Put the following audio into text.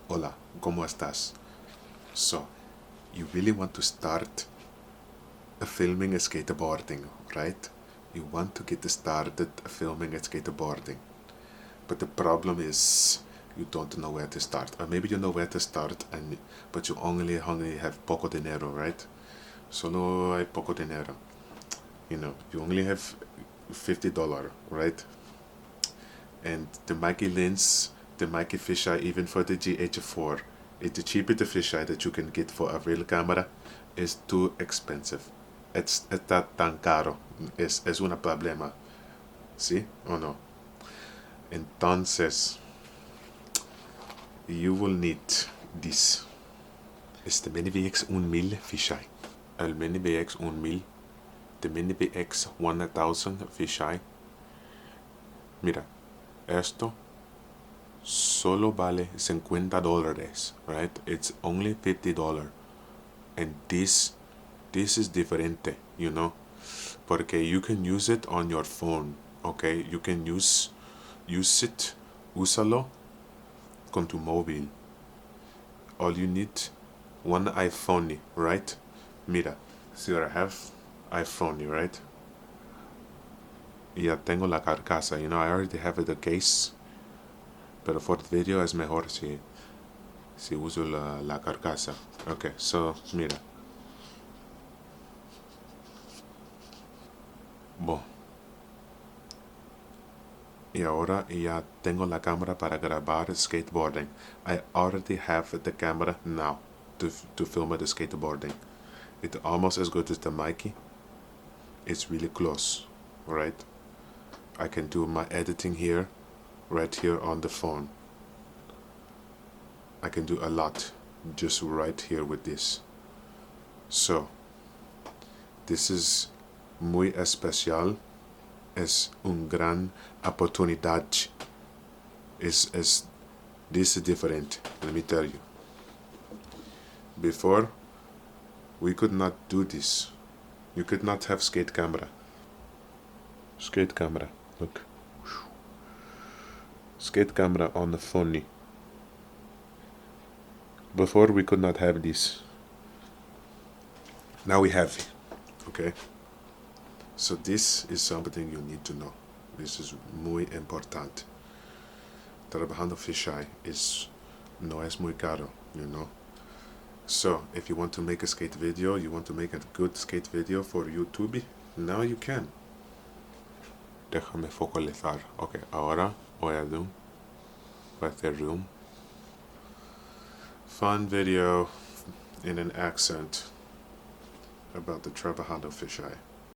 Hola, ¿cómo estás? So, you really want to start filming skateboarding, right? You want to get started filming skateboarding. But the problem is you don't know where to start. Or maybe you know where to start, but you only have poco dinero, right? Solo hay poco dinero. You only have $50, right? And the Mikey lens, the Mikey fisheye, even for the GH4, the cheaper the fisheye that you can get for a real camera is too expensive. Está tan caro. Es un problema. ¿Sí o no? Entonces, you will need this. Is the Mini VX 1000 fisheye. El Mini VX 1000. The Mini VX 1000 fisheye. Mira, esto solo vale $50, right? It's only $50. And this is differente, porque you can use it on your phone, okay? You can use it, úsalo con tu móvil. All you need, one iPhone, right? Mira, see what I have? iPhone, right? Ya tengo la carcasa, I already have the case. Pero for the video es mejor si uso la carcasa. Okay, so, mira. Bon. Y ahora ya tengo la cámara para grabar skateboarding. I already have the camera now to film the skateboarding. It's almost as good as the Mikey. It's really close, right? I can do my editing here, right here on the phone. I can do a lot just right here with this. So, this is muy especial. Es un gran oportunidad. This is different, let me tell you. Before, we could not do this. You could not have skate camera. Skate camera, look. Skate camera on the phone. Before, we could not have this. Now we have it, okay? So this is something you need to know. This is muy importante. Trabajando fisheye no es muy caro, So if you want to make a skate video, you want to make a good skate video for YouTube, now you can. Déjame focalizar. Okay, ahora voy a hacer zoom. Fun video in an accent about the Trabajando fisheye.